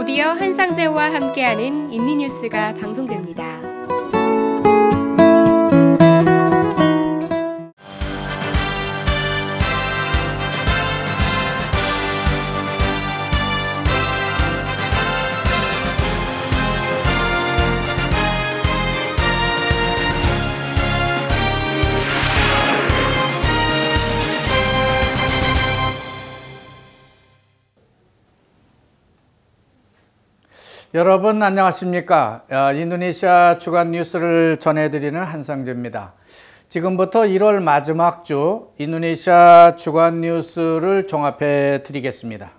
드디어 한상재와 함께하는 인리뉴스가 방송됩니다. 여러분 안녕하십니까? 인도네시아 주간 뉴스를 전해드리는 한상재입니다. 지금부터 1월 마지막 주 인도네시아 주간 뉴스를 종합해 드리겠습니다.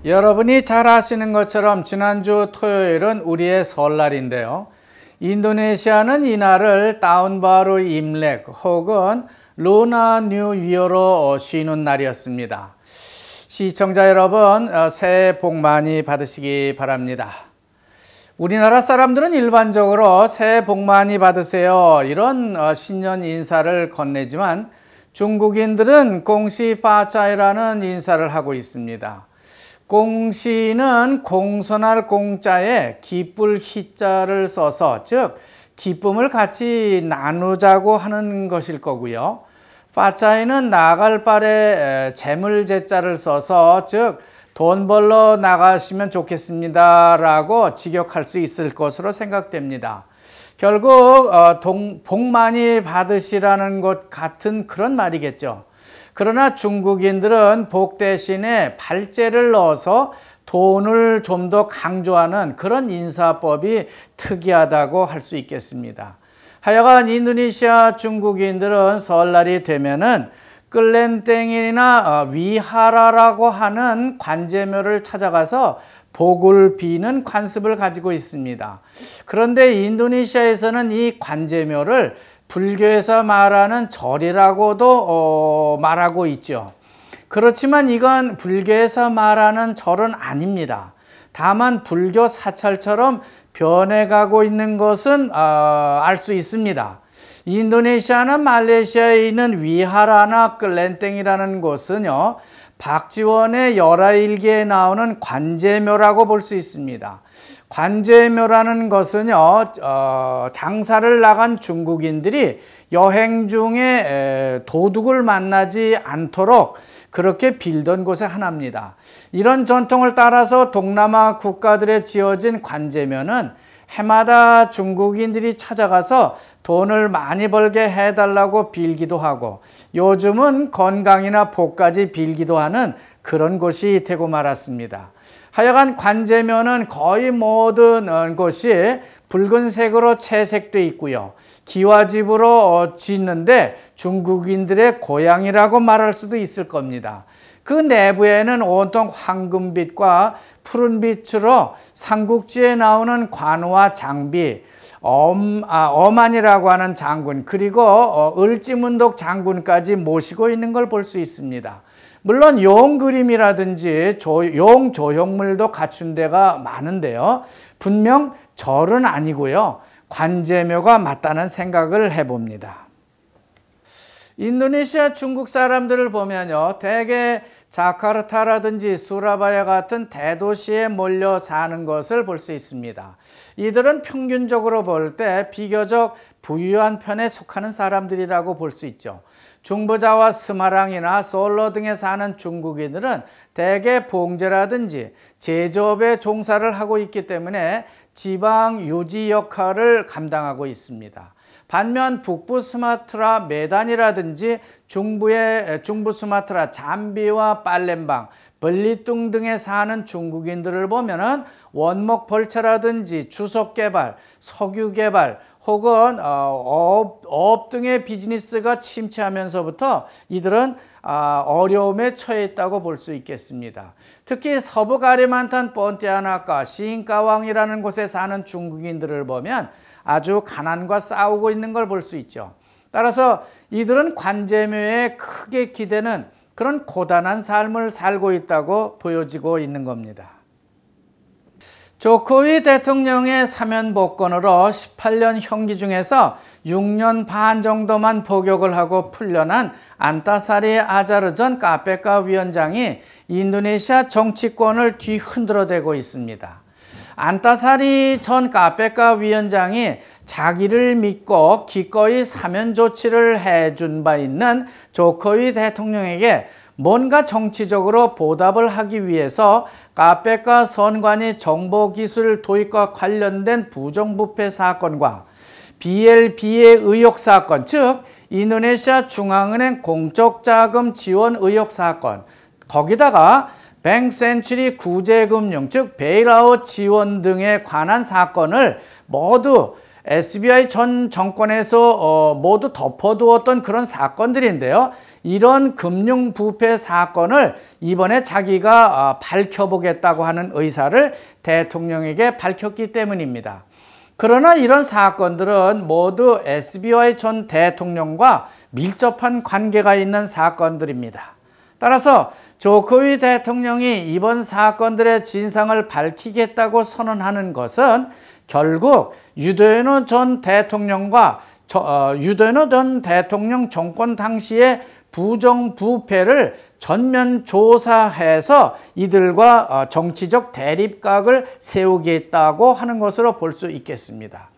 여러분이 잘 아시는 것처럼 지난주 토요일은 우리의 설날인데요. 인도네시아는 이날을 다운바루 임렉 혹은 루나 뉴 이어로 쉬는 날이었습니다. 시청자 여러분, 새해 복 많이 받으시기 바랍니다. 우리나라 사람들은 일반적으로 새해 복 많이 받으세요 이런 신년 인사를 건네지만 중국인들은 공시 파짜이라는 인사를 하고 있습니다. 공시는 공손할 공자에 기쁠 희자를 써서 즉 기쁨을 같이 나누자고 하는 것일 거고요. 파짜이는 나갈 발에 재물 제자를 써서 즉 돈 벌러 나가시면 좋겠습니다 라고 직역할 수 있을 것으로 생각됩니다. 결국 복 많이 받으시라는 것 같은 그런 말이겠죠. 그러나 중국인들은 복 대신에 발제를 넣어서 돈을 좀 더 강조하는 그런 인사법이 특이하다고 할 수 있겠습니다. 하여간 인도네시아 중국인들은 설날이 되면은 끌렌땡이나 위하라라고 하는 관제묘를 찾아가서 복을 비는 관습을 가지고 있습니다. 그런데 인도네시아에서는 이 관제묘를 불교에서 말하는 절이라고도 말하고 있죠. 그렇지만 이건 불교에서 말하는 절은 아닙니다. 다만 불교 사찰처럼 변해가고 있는 것은 알 수 있습니다. 인도네시아나 말레이시아에 있는 위하라나 끌렌땡이라는 곳은요, 박지원의 열하일기에 나오는 관제묘라고 볼 수 있습니다. 관제묘라는 것은요, 장사를 나간 중국인들이 여행 중에 도둑을 만나지 않도록 그렇게 빌던 곳의 하나입니다. 이런 전통을 따라서 동남아 국가들에 지어진 관제묘는 해마다 중국인들이 찾아가서 돈을 많이 벌게 해달라고 빌기도 하고 요즘은 건강이나 복까지 빌기도 하는 그런 곳이 되고 말았습니다. 하여간 관제묘는 거의 모든 곳이 붉은색으로 채색되어 있고요. 기와집으로 짓는데 중국인들의 고향이라고 말할 수도 있을 겁니다. 그 내부에는 온통 황금빛과 푸른빛으로 삼국지에 나오는 관우와 장비, 어만이라고 하는 장군, 그리고 을지문독 장군까지 모시고 있는 걸 볼 수 있습니다. 물론 용 그림이라든지 용 조형물도 갖춘 데가 많은데요. 분명 절은 아니고요. 관제묘가 맞다는 생각을 해봅니다. 인도네시아 중국 사람들을 보면요. 대개 자카르타라든지 수라바야 같은 대도시에 몰려 사는 것을 볼 수 있습니다. 이들은 평균적으로 볼 때 비교적 부유한 편에 속하는 사람들이라고 볼 수 있죠. 중부자와 스마랑이나 솔로 등에 사는 중국인들은 대개 봉제라든지 제조업에 종사를 하고 있기 때문에 지방 유지 역할을 감당하고 있습니다. 반면 북부 스마트라 메단이라든지 중부 스마트라 잠비와 팔렘방, 벌리뚱 등에 사는 중국인들을 보면은 원목 벌채라든지 주석 개발, 석유 개발 혹은 어업 등의 비즈니스가 침체하면서부터 이들은 어려움에 처해 있다고 볼 수 있겠습니다. 특히 서부 가리만탄 본티아나카 시인가왕이라는 곳에 사는 중국인들을 보면 아주 가난과 싸우고 있는 걸 볼 수 있죠. 따라서 이들은 관제묘에 크게 기대는 그런 고단한 삶을 살고 있다고 보여지고 있는 겁니다. 조코위 대통령의 사면 복권으로 18년 형기 중에서 6년 반 정도만 복역을 하고 풀려난 안타사리 아자르 전 카페카 위원장이 인도네시아 정치권을 뒤흔들어대고 있습니다. 안타사리 전 카페카 위원장이 자기를 믿고 기꺼이 사면 조치를 해준 바 있는 조코위 대통령에게 뭔가 정치적으로 보답을 하기 위해서 카페카 선관위 정보기술 도입과 관련된 부정부패 사건과 BLB의 의혹 사건, 즉 인도네시아 중앙은행 공적자금 지원 의혹 사건, 거기다가 뱅센츄리 구제금융, 즉 베일아웃 지원 등에 관한 사건을 모두 SBI 전 정권에서 모두 덮어두었던 그런 사건들인데요. 이런 금융부패 사건을 이번에 자기가 밝혀보겠다고 하는 의사를 대통령에게 밝혔기 때문입니다. 그러나 이런 사건들은 모두 SBI 전 대통령과 밀접한 관계가 있는 사건들입니다. 따라서 조코위 대통령이 이번 사건들의 진상을 밝히겠다고 선언하는 것은 결국 유도헤노 전 대통령과 유도헤노 전 대통령 정권 당시의 부정부패를 전면 조사해서 이들과 정치적 대립각을 세우겠다고 하는 것으로 볼 수 있겠습니다.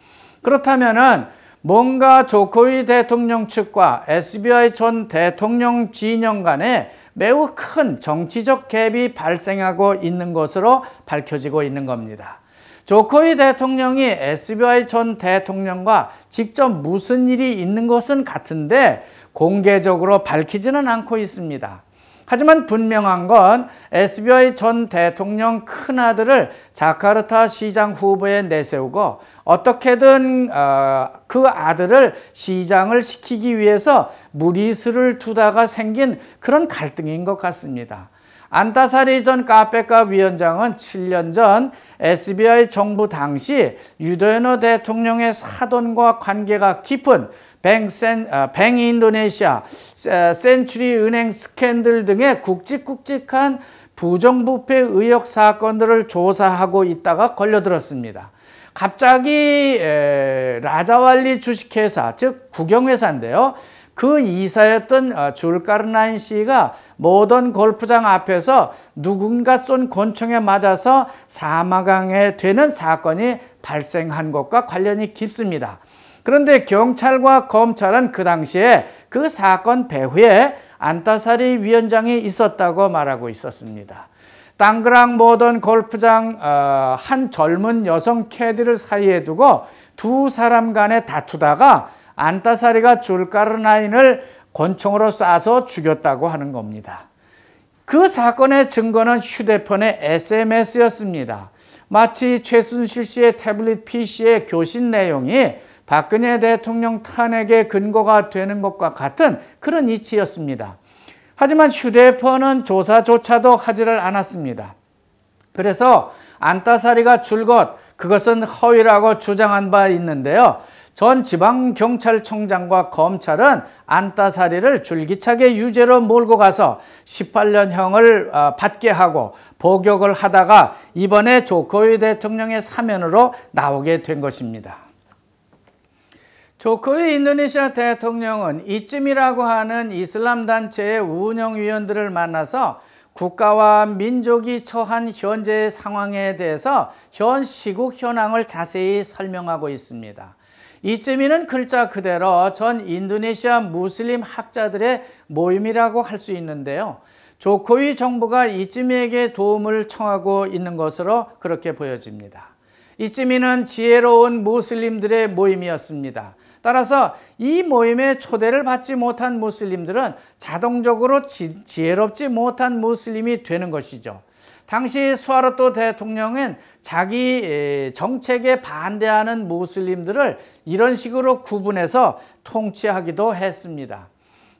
그렇다면은 뭔가 조코위 대통령 측과 SBI 전 대통령 진영 간에 매우 큰 정치적 갭이 발생하고 있는 것으로 밝혀지고 있는 겁니다. 조코위 대통령이 SBI 전 대통령과 직접 무슨 일이 있는 것은 같은데 공개적으로 밝히지는 않고 있습니다. 하지만 분명한 건 SBI 전 대통령 큰아들을 자카르타 시장 후보에 내세우고 어떻게든 그 아들을 시장을 시키기 위해서 무리수를 두다가 생긴 그런 갈등인 것 같습니다. 안타사리 전 카페카 위원장은 7년 전 SBI 정부 당시 유도헤노 대통령의 사돈과 관계가 깊은 뱅인도네시아, 센츄리 은행 스캔들 등의 굵직굵직한 부정부패 의혹 사건들을 조사하고 있다가 걸려들었습니다. 갑자기 라자왈리 주식회사, 즉 국영회사인데요. 그 이사였던 줄카르나인 씨가 모던 골프장 앞에서 누군가 쏜 권총에 맞아서 사망하게 되는 사건이 발생한 것과 관련이 깊습니다. 그런데 경찰과 검찰은 그 당시에 그 사건 배후에 안타사리 위원장이 있었다고 말하고 있었습니다. 땅그랑 모던 골프장 한 젊은 여성 캐디를 사이에 두고 두 사람 간에 다투다가 안타사리가 줄카르나인을 권총으로 쏴서 죽였다고 하는 겁니다. 그 사건의 증거는 휴대폰의 SMS였습니다. 마치 최순실 씨의 태블릿 PC의 교신 내용이 박근혜 대통령 탄핵의 근거가 되는 것과 같은 그런 이치였습니다. 하지만 휴대폰은 조사조차도 하지를 않았습니다. 그래서 안타사리가 줄곧 그것은 허위라고 주장한 바 있는데요. 전 지방경찰청장과 검찰은 안타사리를 줄기차게 유죄로 몰고 가서 18년형을 받게 하고 복역을 하다가 이번에 조코위 대통령의 사면으로 나오게 된 것입니다. 조코위 인도네시아 대통령은 이쯤이라고 하는 이슬람 단체의 운영위원들을 만나서 국가와 민족이 처한 현재의 상황에 대해서 현 시국 현황을 자세히 설명하고 있습니다. 이쯤이는 글자 그대로 전 인도네시아 무슬림 학자들의 모임이라고 할 수 있는데요. 조코위 정부가 이쯤이에게 도움을 청하고 있는 것으로 그렇게 보여집니다. 이쯤이는 지혜로운 무슬림들의 모임이었습니다. 따라서 이 모임에 초대를 받지 못한 무슬림들은 자동적으로 지혜롭지 못한 무슬림이 되는 것이죠. 당시 수하르토 대통령은 자기 정책에 반대하는 무슬림들을 이런 식으로 구분해서 통치하기도 했습니다.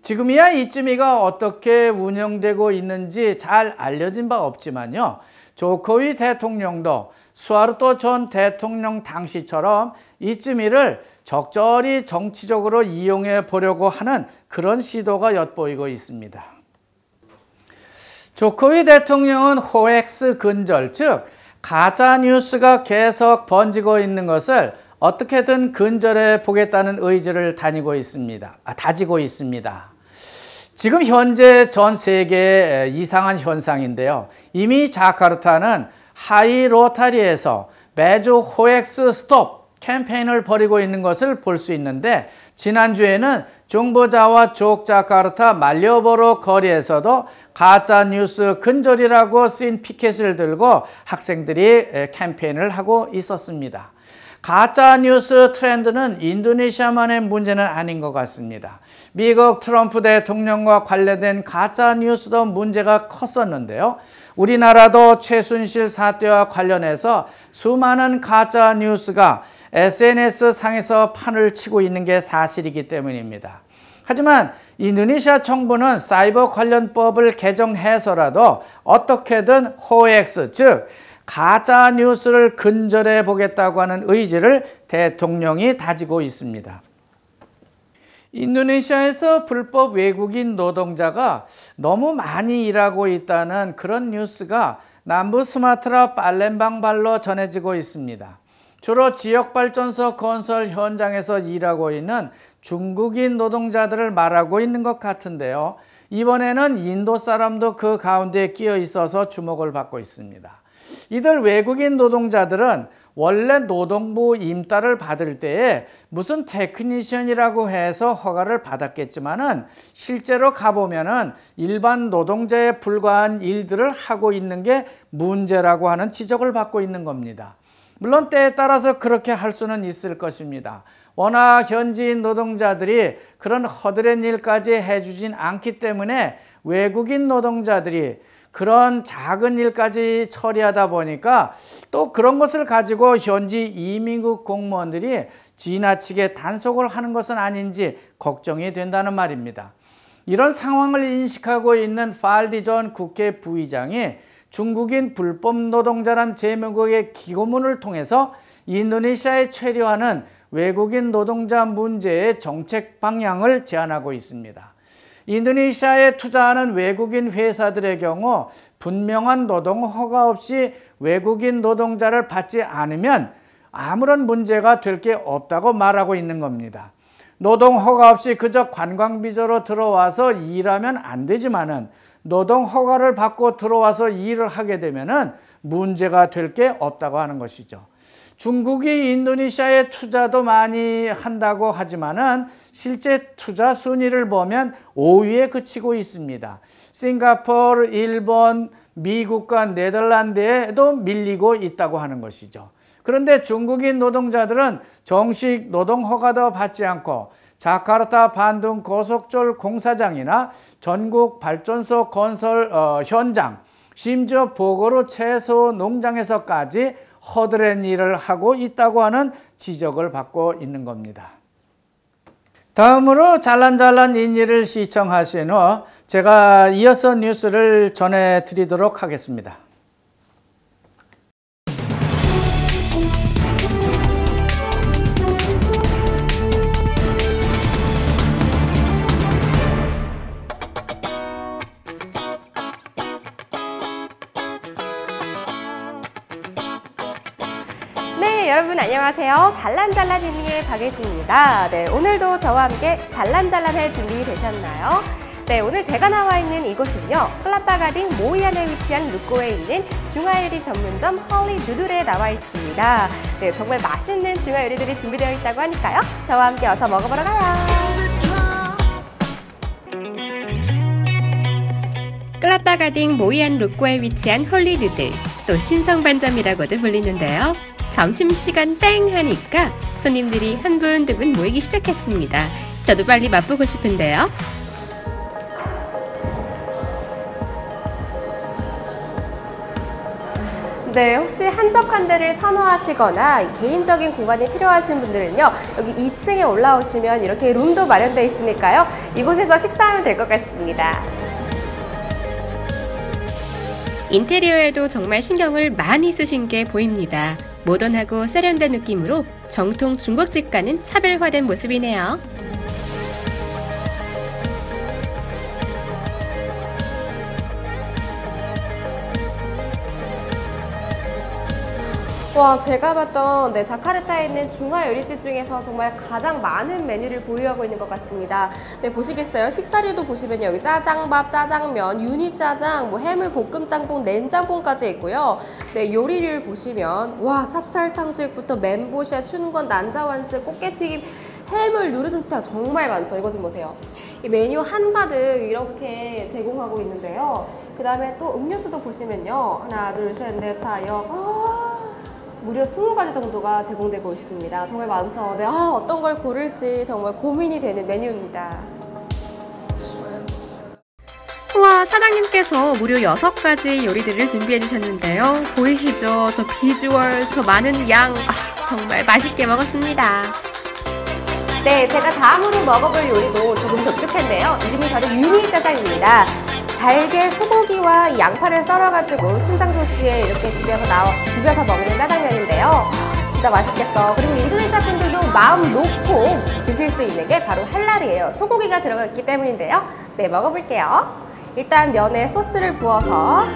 지금이야 이쯤이가 어떻게 운영되고 있는지 잘 알려진 바 없지만요. 조코위 대통령도 수하르토 전 대통령 당시처럼 이쯤이를 적절히 정치적으로 이용해 보려고 하는 그런 시도가 엿보이고 있습니다. 조코위 대통령은 호엑스 근절, 즉 가짜 뉴스가 계속 번지고 있는 것을 어떻게든 근절해 보겠다는 의지를 다지고 있습니다. 지금 현재 전 세계의 이상한 현상인데요. 이미 자카르타는 하이 로타리에서 매주 호엑스 스톱 캠페인을 벌이고 있는 것을 볼 수 있는데, 지난주에는 중부자와 족자카르타 말리오보로 거리에서도 가짜 뉴스 근절이라고 쓰인 피켓을 들고 학생들이 캠페인을 하고 있었습니다. 가짜 뉴스 트렌드는 인도네시아만의 문제는 아닌 것 같습니다. 미국 트럼프 대통령과 관련된 가짜 뉴스도 문제가 컸었는데요. 우리나라도 최순실 사태와 관련해서 수많은 가짜 뉴스가 SNS 상에서 판을 치고 있는 게 사실이기 때문입니다. 하지만 인도네시아 정부는 사이버 관련법을 개정해서라도 어떻게든 호엑스, 즉 가짜 뉴스를 근절해 보겠다고 하는 의지를 대통령이 다지고 있습니다. 인도네시아에서 불법 외국인 노동자가 너무 많이 일하고 있다는 그런 뉴스가 남부 스마트라 팔렘방발로 전해지고 있습니다. 주로 지역발전소 건설 현장에서 일하고 있는 중국인 노동자들을 말하고 있는 것 같은데요. 이번에는 인도 사람도 그 가운데 끼어 있어서 주목을 받고 있습니다. 이들 외국인 노동자들은 원래 노동부 임따를 받을 때에 무슨 테크니션이라고 해서 허가를 받았겠지만은 실제로 가보면은 일반 노동자에 불과한 일들을 하고 있는 게 문제라고 하는 지적을 받고 있는 겁니다. 물론 때에 따라서 그렇게 할 수는 있을 것입니다. 워낙 현지인 노동자들이 그런 허드렛 일까지 해주진 않기 때문에 외국인 노동자들이 그런 작은 일까지 처리하다 보니까 또 그런 것을 가지고 현지 이민국 공무원들이 지나치게 단속을 하는 것은 아닌지 걱정이 된다는 말입니다. 이런 상황을 인식하고 있는 팔디존 국회 부의장이 중국인 불법 노동자란 제목의 기고문을 통해서 인도네시아에 체류하는 외국인 노동자 문제의 정책 방향을 제안하고 있습니다. 인도네시아에 투자하는 외국인 회사들의 경우 분명한 노동 허가 없이 외국인 노동자를 받지 않으면 아무런 문제가 될 게 없다고 말하고 있는 겁니다. 노동 허가 없이 그저 관광비자로 들어와서 일하면 안 되지만은 노동 허가를 받고 들어와서 일을 하게 되면은 문제가 될 게 없다고 하는 것이죠. 중국이 인도네시아에 투자도 많이 한다고 하지만은 실제 투자 순위를 보면 5위에 그치고 있습니다. 싱가포르, 일본, 미국과 네덜란드에도 밀리고 있다고 하는 것이죠. 그런데 중국인 노동자들은 정식 노동 허가도 받지 않고 자카르타 반둥 고속철 공사장이나 전국 발전소 건설 현장, 심지어 보고로 채소 농장에서까지 허드렛 일을 하고 있다고 하는 지적을 받고 있는 겁니다. 다음으로 잘난잘난 인일을 시청하신 후 제가 이어서 뉴스를 전해드리도록 하겠습니다. 네, 여러분 안녕하세요. 잘난잘난 인닝의 박예진입니다. 네, 오늘도 저와 함께 잘난잘난할 준비 되셨나요? 네, 오늘 제가 나와 있는 이곳은요, 클라파가딩 모이안에 위치한 루꼬에 있는 중화요리 전문점 홀리 누들에 나와 있습니다. 네, 정말 맛있는 중화요리들이 준비되어 있다고 하니까요. 저와 함께 어서 먹어보러 가요. 클라파가딩 모이안 루꼬에 위치한 홀리 누들, 또 신성반점이라고도 불리는데요. 점심시간 땡 하니까 손님들이 한 분, 두 분 모이기 시작했습니다. 저도 빨리 맛보고 싶은데요. 네, 혹시 한적 한대를 선호하시거나 개인적인 공간이 필요하신 분들은요, 여기 2층에 올라오시면 이렇게 룸도 마련되어 있으니까요, 이곳에서 식사하면 될 것 같습니다. 인테리어에도 정말 신경을 많이 쓰신 게 보입니다. 모던하고 세련된 느낌으로 정통 중국집과는 차별화된 모습이네요. 와, 제가 봤던 자카르타에 있는 중화 요리집 중에서 정말 가장 많은 메뉴를 보유하고 있는 것 같습니다. 네, 보시겠어요? 식사류도 보시면요. 여기 짜장밥, 짜장면, 유니짜장, 뭐 해물 볶음 짬뽕, 냉짬뽕까지 있고요. 네, 요리를 보시면 와, 찹쌀 탕수육부터 멘보샤, 춘권, 난자완스, 꽃게튀김, 해물 누르등탕 정말 많죠. 이거 좀 보세요. 이 메뉴 한가득 이렇게 제공하고 있는데요. 그 다음에 또 음료수도 보시면요. 하나, 둘, 셋, 넷, 다, 여, 무려 20가지 정도가 제공되고 있습니다. 정말 많죠. 네, 어떤 걸 고를지 정말 고민이 되는 메뉴입니다. 와, 사장님께서 무려 6가지 요리들을 준비해 주셨는데요. 보이시죠? 저 비주얼, 저 많은 양, 정말 맛있게 먹었습니다. 네, 제가 다음으로 먹어볼 요리도 조금 독특한데요. 이름이 바로 유니짜장입니다. 잘게 소고기와 양파를 썰어가지고 춘장 소스에 이렇게 비벼서 먹는 짜장면인데요. 진짜 맛있겠죠. 그리고 인도네시아 분들도 마음 놓고 드실 수 있는 게 바로 할랄이에요. 소고기가 들어가 있기 때문인데요. 네, 먹어볼게요. 일단 면에 소스를 부어서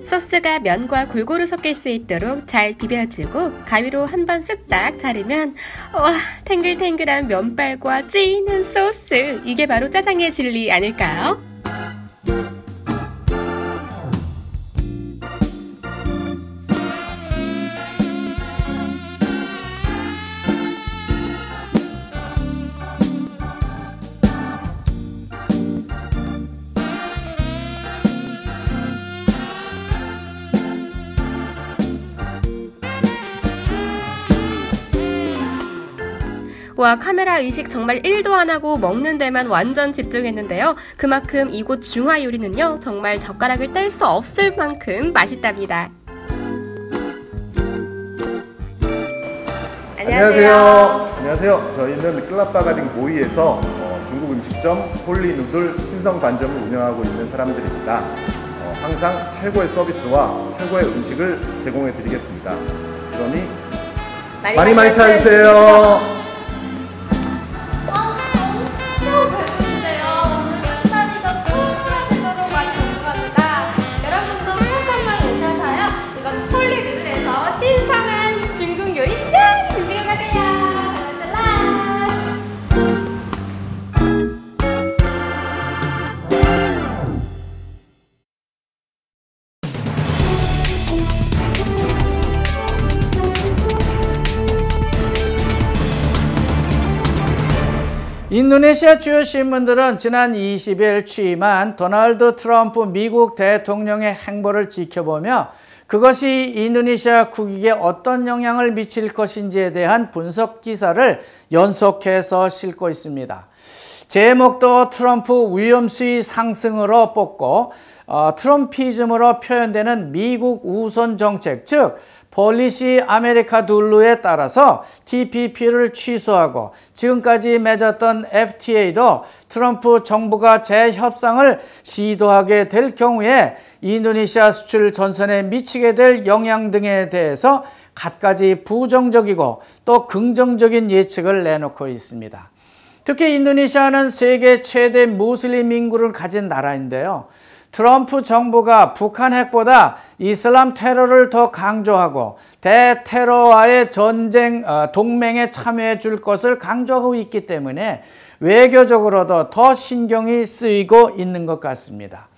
소스가 면과 골고루 섞일 수 있도록 잘 비벼주고 가위로 한번 쓱딱 자르면 와, 탱글탱글한 면발과 찐한 소스, 이게 바로 짜장의 진리 아닐까요? 와, 카메라 의식 정말 1도 안 하고 먹는 데만 완전 집중했는데요. 그만큼 이곳 중화 요리는요, 정말 젓가락을 뗄 수 없을 만큼 맛있답니다. 안녕하세요. 안녕하세요. 저희는 클라바가딩 모이에서 중국 음식점 홀리누들 신성반점을 운영하고 있는 사람들입니다. 항상 최고의 서비스와 최고의 음식을 제공해 드리겠습니다. 그러니 많이 찾아주세요. 인도네시아 주요 신문들은 지난 20일 취임한 도널드 트럼프 미국 대통령의 행보를 지켜보며 그것이 인도네시아 국익에 어떤 영향을 미칠 것인지에 대한 분석 기사를 연속해서 싣고 있습니다. 제목도 트럼프 위험수위 상승으로 뽑고 트럼피즘으로 표현되는 미국 우선 정책, 즉 폴리시 아메리카 둘루에 따라서 TPP를 취소하고 지금까지 맺었던 FTA도 트럼프 정부가 재협상을 시도하게 될 경우에 인도네시아 수출 전선에 미치게 될 영향 등에 대해서 갖가지 부정적이고 또 긍정적인 예측을 내놓고 있습니다. 특히 인도네시아는 세계 최대 무슬림 인구를 가진 나라인데요. 트럼프 정부가 북한 핵보다 이슬람 테러를 더 강조하고 대테러와의 전쟁 동맹에 참여해 줄 것을 강조하고 있기 때문에 외교적으로도 더 신경이 쓰이고 있는 것 같습니다.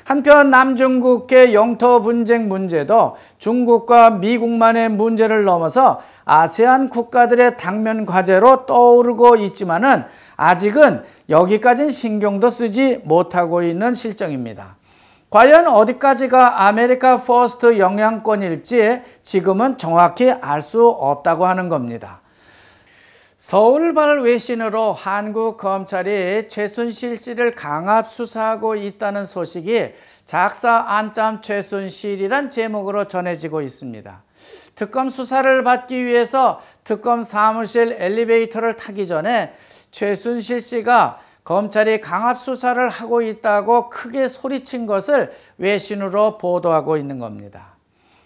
한편 남중국해 영토 분쟁 문제도 중국과 미국만의 문제를 넘어서 아세안 국가들의 당면 과제로 떠오르고 있지만은 아직은 여기까지는 신경도 쓰지 못하고 있는 실정입니다. 과연 어디까지가 아메리카 퍼스트 영향권일지 지금은 정확히 알 수 없다고 하는 겁니다. 서울발 외신으로 한국 검찰이 최순실 씨를 강압 수사하고 있다는 소식이 작사 안짬 최순실이란 제목으로 전해지고 있습니다. 특검 수사를 받기 위해서 특검 사무실 엘리베이터를 타기 전에 최순실 씨가 검찰이 강압 수사를 하고 있다고 크게 소리친 것을 외신으로 보도하고 있는 겁니다.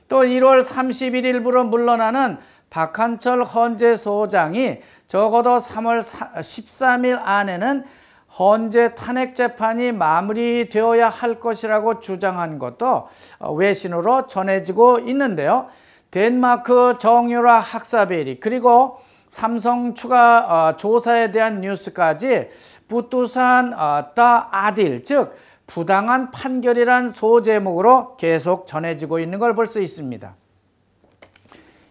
또 1월 31일부로 물러나는 박한철 헌재소장이 적어도 3월 13일 안에는 헌재 탄핵 재판이 마무리되어야 할 것이라고 주장한 것도 외신으로 전해지고 있는데요. 덴마크 정유라 학사비리 그리고 삼성 추가 조사에 대한 뉴스까지 부투산 더 아딜 즉 부당한 판결이란 소제목으로 계속 전해지고 있는 걸 볼 수 있습니다.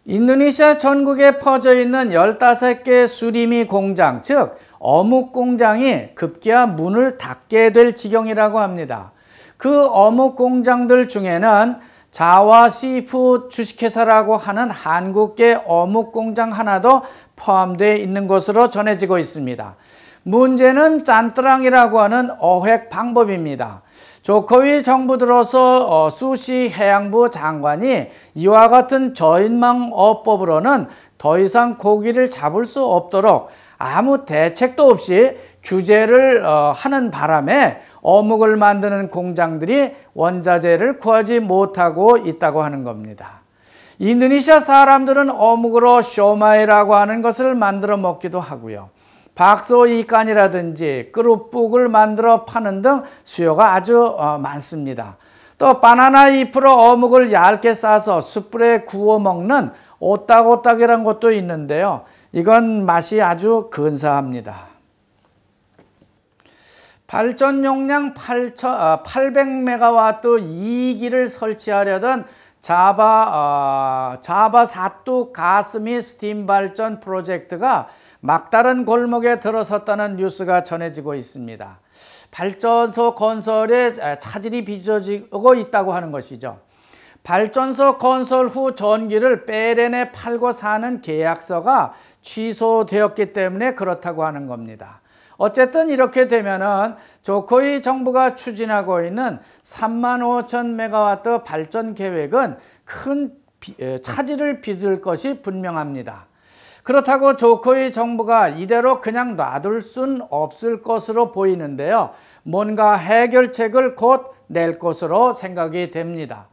인도네시아 전국에 퍼져 있는 15개 수리미 공장 즉 어묵 공장이 급기야 문을 닫게 될 지경이라고 합니다. 그 어묵 공장들 중에는 자와 시푸드 주식회사라고 하는 한국계 어묵 공장 하나도 포함되어 있는 것으로 전해지고 있습니다. 문제는 짠뜨랑이라고 하는 어획 방법입니다. 조코위 정부 들어서 수시 해양부 장관이 이와 같은 저인망어법으로는 더 이상 고기를 잡을 수 없도록 아무 대책도 없이 규제를 하는 바람에 어묵을 만드는 공장들이 원자재를 구하지 못하고 있다고 하는 겁니다. 인도네시아 사람들은 어묵으로 쇼마이라고 하는 것을 만들어 먹기도 하고요. 박소 이간이라든지 끄루북을 만들어 파는 등 수요가 아주 많습니다. 또 바나나 잎으로 어묵을 얇게 싸서 숯불에 구워 먹는 오딱오딱이란 것도 있는데요. 이건 맛이 아주 근사합니다. 발전 용량 800메가와트 2기를 설치하려던 자바 사뚜 가스미 스팀 발전 프로젝트가 막다른 골목에 들어섰다는 뉴스가 전해지고 있습니다. 발전소 건설에 차질이 빚어지고 있다고 하는 것이죠. 발전소 건설 후 전기를 베렌에 팔고 사는 계약서가 취소되었기 때문에 그렇다고 하는 겁니다. 어쨌든 이렇게 되면은 조코이 정부가 추진하고 있는 35,000메가와트 발전 계획은 큰 차질을 빚을 것이 분명합니다. 그렇다고 조코이 정부가 이대로 그냥 놔둘 순 없을 것으로 보이는데요. 뭔가 해결책을 곧 낼 것으로 생각이 됩니다.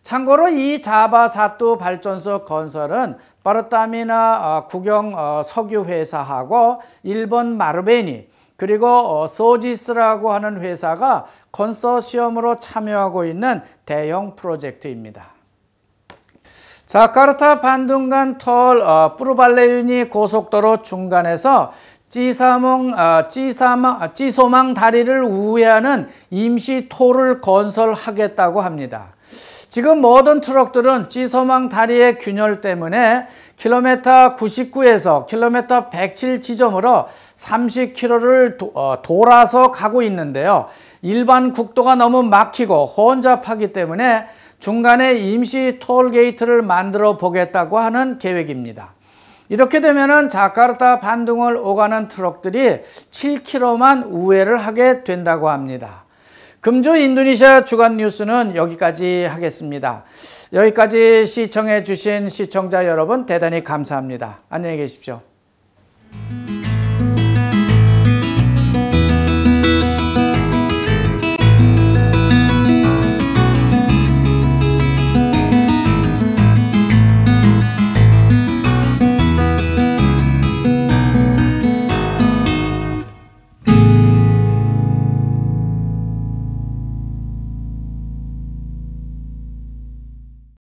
참고로 이 자바 사뚜 발전소 건설은 파르타미나 국영 석유 회사하고 일본 마르베니 그리고 소지스라고 하는 회사가 컨소시엄으로 참여하고 있는 대형 프로젝트입니다. 자카르타 반둥 간 톨 뿌르발레유니 고속도로 중간에서 찌소망 다리를 우회하는 임시 톨을 건설하겠다고 합니다. 지금 모든 트럭들은 찌소망 다리의 균열 때문에 킬로미터 99에서 킬로미터 107 지점으로 30km를 돌아서 가고 있는데요. 일반 국도가 너무 막히고 혼잡하기 때문에 중간에 임시 톨게이트를 만들어 보겠다고 하는 계획입니다. 이렇게 되면은 자카르타 반둥을 오가는 트럭들이 7km만 우회를 하게 된다고 합니다. 금주 인도네시아 주간 뉴스는 여기까지 하겠습니다. 여기까지 시청해 주신 시청자 여러분 대단히 감사합니다. 안녕히 계십시오.